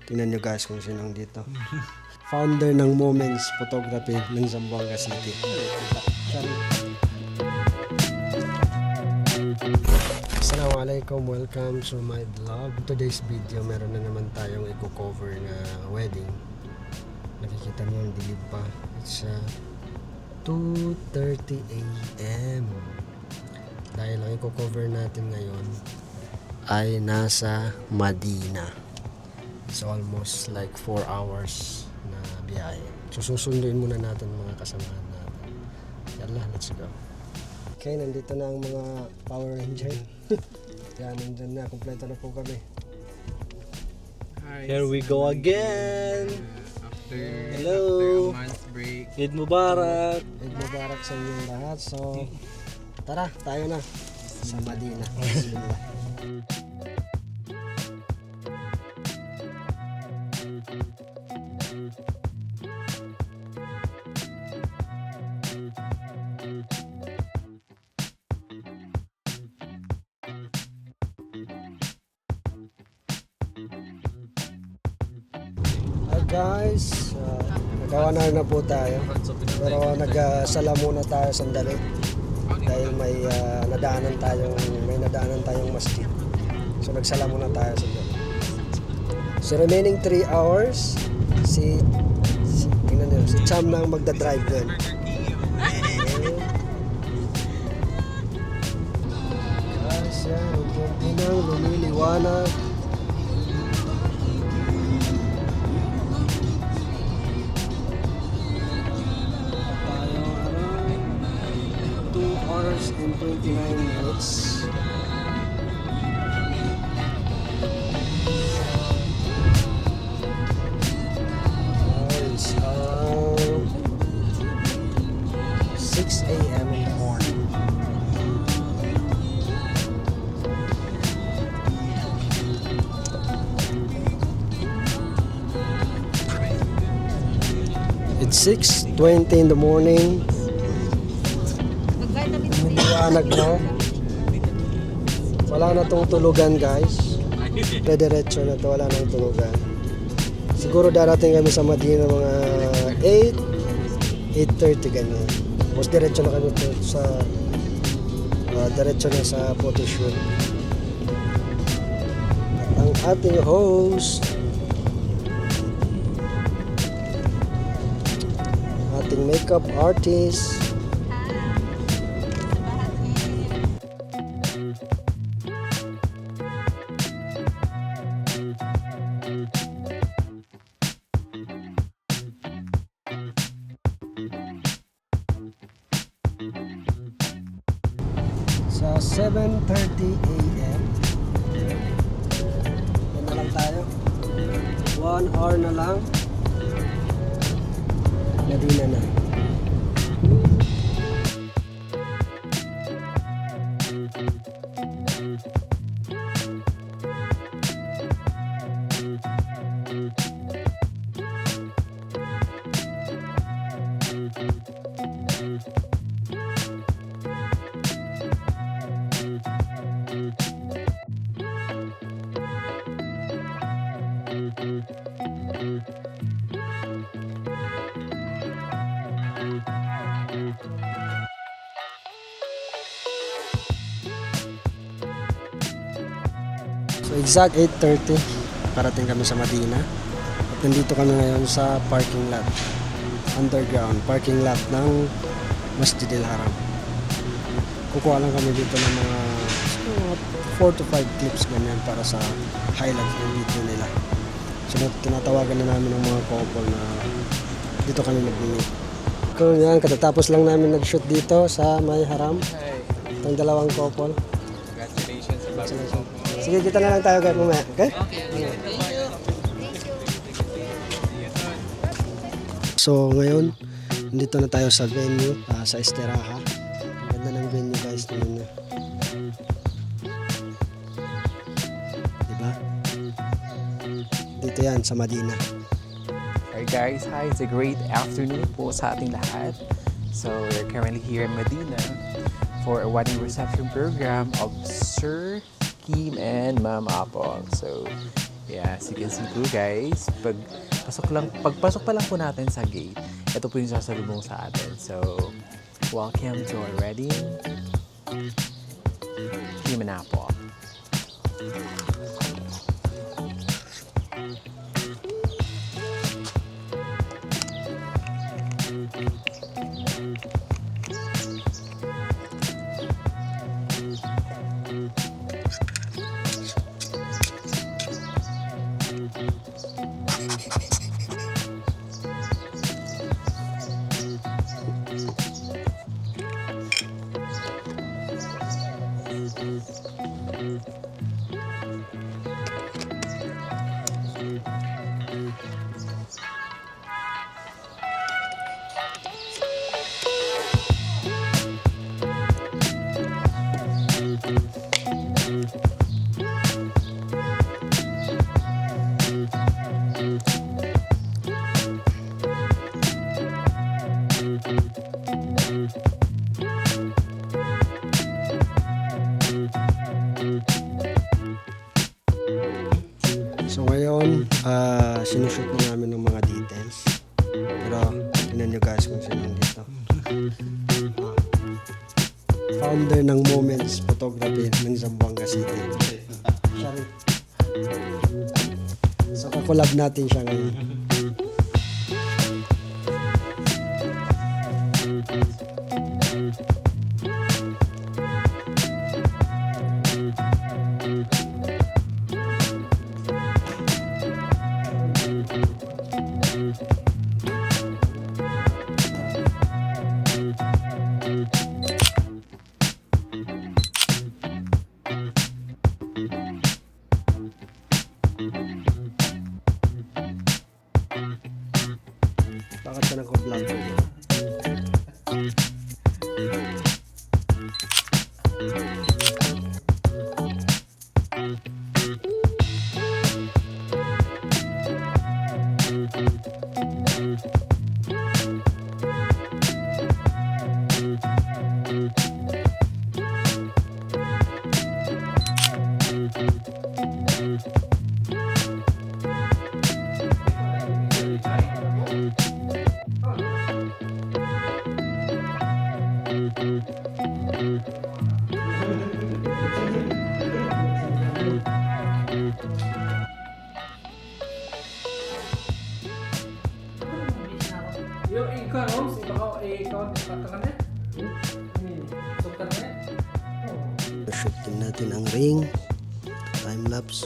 Tingnan nyo guys kung sinong dito. Founder ng Moments Photography ng Zamboanga City. Assalamualaikum, welcome to my vlog. Today's video, meron na naman tayong i-cover na wedding. Nakikita nyo yung dilim pa. It's 2:30 a.m. Dahil ang i-cover natin ngayon ay nasa Madina. It's almost like 4 hours na biyahe. So susunduin muna natin mga kasamahan natin. Yalla, let's go. Okay, nandito na ang mga Power Ranger. Yan, nandun na. Kompleto na po kami. Hi, Here we go again. After a Hello. month's break. Eid Mubarak. Eid Mubarak sa inyong lahat. So, tara, tayo na sa Madina. Bismillah. Guys, nagawanan na po tayo. Pero nagsala muna tayo sandali dahil may nadaanan tayong masjid. So nagsala muna tayo sandali. So remaining 3 hours, si Cham nang magdadrive din. Guys, yan, unti-unti nang lumiliwanag. In 29 minutes. It's 6 a.m. in the morning. It's 6:20 in the morning. Liwanag na. Wala na tong tulugan guys. Diretso na to, wala nang tulugan. Siguro darating kami sa Madina mga 8:30 ganyan. Mas diretso na kami sa diretso na sa photoshoot. At ang ating host, ating makeup artist, sa 7:30 a.m. Yan na lang tayo. 1 hour na lang. Madina na. So exact 8:30 parating kami sa Madina. At nandito kami ngayon sa parking lot. Underground parking lot ng Masjidil Haram. Kukuha lang kami dito ng mga 4 to 5 clips ganyan para sa highlights ng video nila. So tinatawagan na namin ng mga couple na dito kami mag-meet. Kung yan, katatapos lang namin nag-shoot dito sa May Haram. Itong dalawang couple. Congratulations sa bagong couple. Sige, kita na lang tayo guys mamaya. Okay? So ngayon, nandito na tayo sa venue, sa Esteraha. Ang ganda ng venue guys. Diba? Dito yan sa Madina. Alright guys, hi. It's a great afternoon po sa ating lahat. So we're currently here in Medina for a wedding reception program of Sir Kim and Ma'am Apple. So Yeah, as you can see po guys, pagpasok pa lang po natin sa gate, ito po yung sasalubong sa atin. So, welcome to our wedding. Human Apple. So ngayon, sinushoot na namin ng mga details. Pero, tingnan nyo guys kung sino dito. Founder ng Moments Photography ng Zamboanga City. Siya rin. So, kakulab natin siya ngayon. Bakit ka nag-vlog? Yung ikaw, ikaw, katakannya? Sukanya? Shoot din natin ang ring. Time-lapse.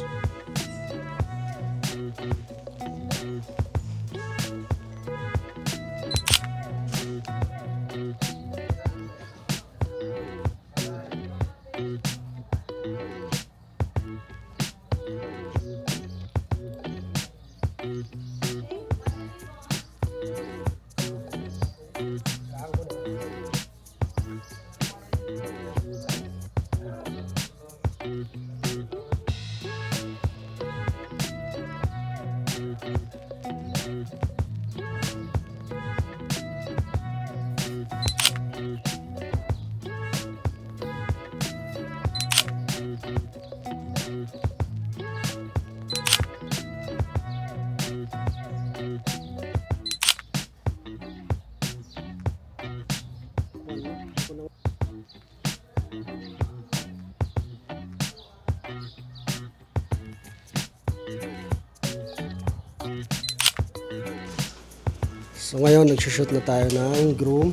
So ngayon, nagsushoot na tayo ng groom.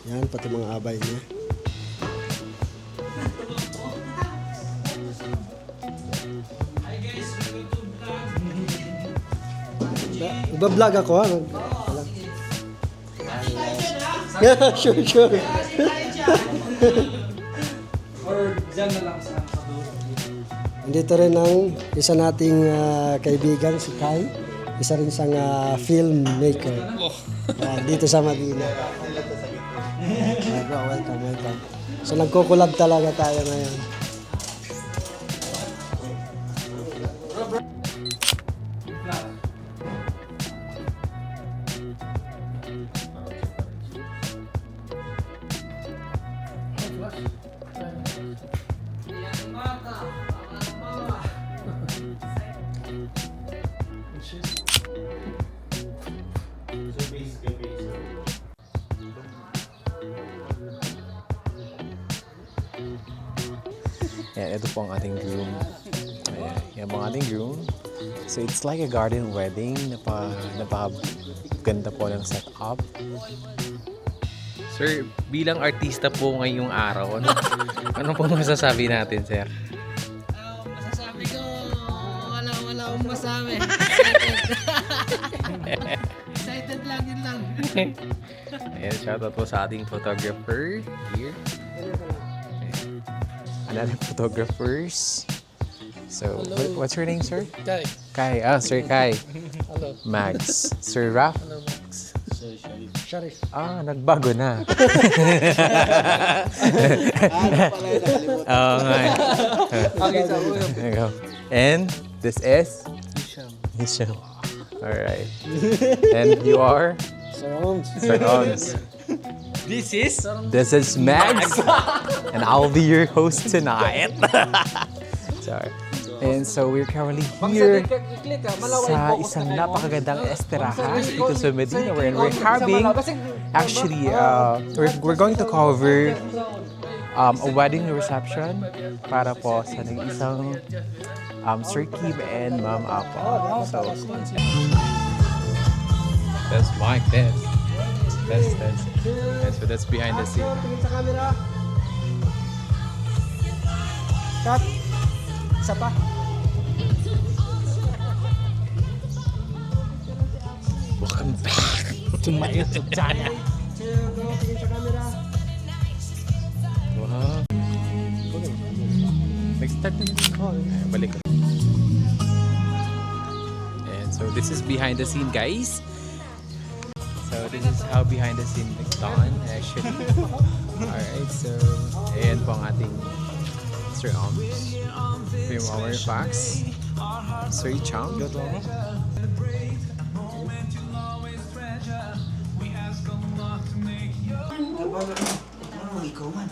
Yan, pati mga abay niya. Nagba-vlog ako ha. Yeah, sure. Or dyan na lang sa dulo. Andito rin ang isa nating kaibigan, si Kai. Isa rin siyang filmmaker. Dito sa Medina. Bro, welcome. So nagkukulab talaga tayo ngayon. Ayan, ito po ang ating groom. Ayan, yan po ang ating groom. So it's like a garden wedding. Napakaganda po ng setup. Sir, bilang artista po ngayong araw, ano po masasabi natin, sir? Masasabi ko, wala akong masabi. Excited lang, yun lang. Ayan, shoutout po sa ating photographer here. Ayan. Another photographers. So, what's your name, sir? Kai. Kai. Ah, Sir Kai. Hello. Max. Sir Raf. Hello, Max. Sharif. Ah, nagbago na. Oo nga. There you go. And this is? Hisham. Alright. And you are? Sir Holmes. Sir Ons. This is? This is Max. And I'll be your host tonight. Sorry. And so we're currently here sa isang napakagandang esterahan dito sa Medina wherein we're having actually we're going to cover a wedding reception para po sa isang Sir Kim and Ma'am Apple. So that's Mike. That's so that's behind the scene. Tingin sa camera. Cut. Isa pa. Welcome back to my YouTube channel. Tingin sa camera. Wow. Nag-start na yung call. Ay, balik ko. And so this is behind the scene, guys. So this is how behind the scene is done actually. Alright, so ayan po ang ating Sir Oms. Yung our Fox. Sir Chang.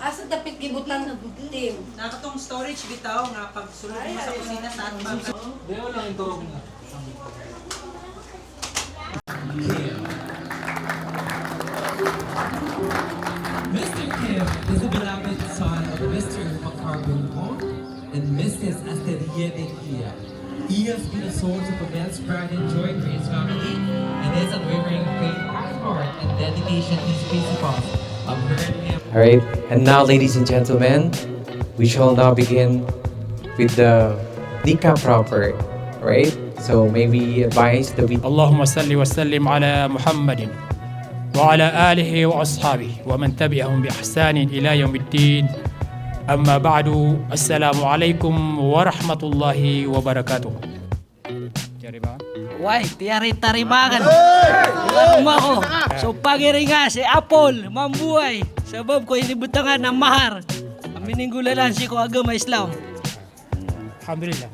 Asa dapit gibutan ng tim? Nakatong storage bitaw nga pag sulod mo sa kusina sa atbang. Deo lang yung turog na. Mr. Kim is the beloved son of Mr. Macarbon and Mrs. Asteria de Gia. He has been a source of immense pride and joy for his family, and his unwavering faith, heart, and dedication to his principles have earned him. Alright, and now ladies and gentlemen, we shall now begin with the nikah proper, right? So maybe advise the video. اللهم صل وسلم على محمد وعلى آله وأصحابه ومن تبعهم بإحسان إلى يوم الدين أما بعد السلام عليكم ورحمة الله وبركاته. Why, tiyari taribangan. Ano ako? So pagiri nga si Apple, mambuhay. Sabab ko inibutangan ng mahar. Amininggulalan si ko agama Islam. الحمد لله.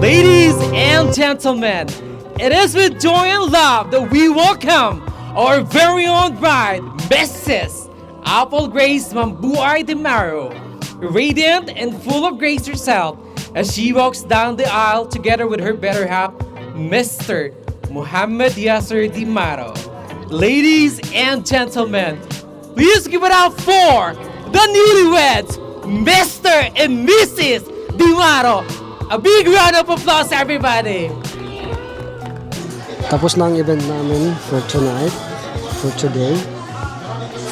Ladies and gentlemen, it is with joy and love that we welcome our very own bride, Mrs. Apple Grace Mambuay de Maro, radiant and full of grace herself as she walks down the aisle together with her better half, Mr. Muhammad Yasser Di Maro. Ladies and gentlemen, please give it up for the newlyweds, Mr. and Mrs. Di Maro. A big round of applause, everybody! Tapos na ang event namin for tonight, for today,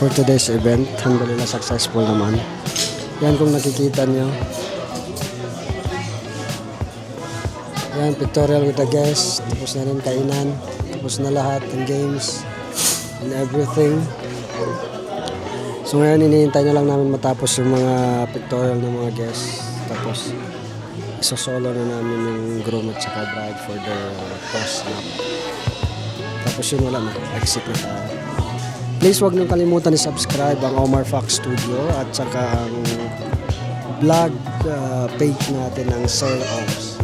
for today's event. Alhamdulillah, successful naman. Yan kung nakikita nyo. Yan, pictorial with the guests. Tapos na rin kainan. Tapos na lahat ng games and everything. So ngayon, hinihintay na lang namin matapos yung mga pictorial ng mga guests. Tapos, isosolo na namin yung groom at saka bride for their post-nap. Tapos yun, wala na. Exit na tayo. Please huwag niyong kalimutan i-subscribe ang Omar Fox Studio at saka ang vlog page natin ng Sir Oms.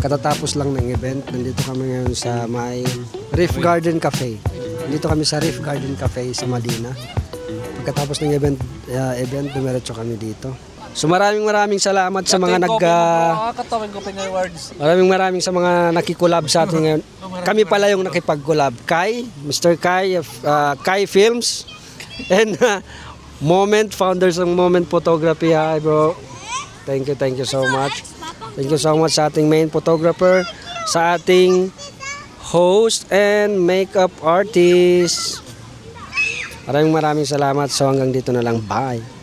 katatapos lang ng event. Nandito kami ngayon sa may Reef Garden Cafe. Nandito kami sa Reef Garden Cafe sa Madina. Pagkatapos ng event, dumiretso kami dito. So maraming salamat sa mga maraming sa mga nakikulab sa atin ngayon. Kami pala yung nakipag-collab. Mr. Kai Films and Moment, founders ng Moment Photography. Hi bro. Thank you so much. Thank you so much sa ating main photographer, sa ating host and makeup artist. Maraming salamat. So hanggang dito na lang. Bye.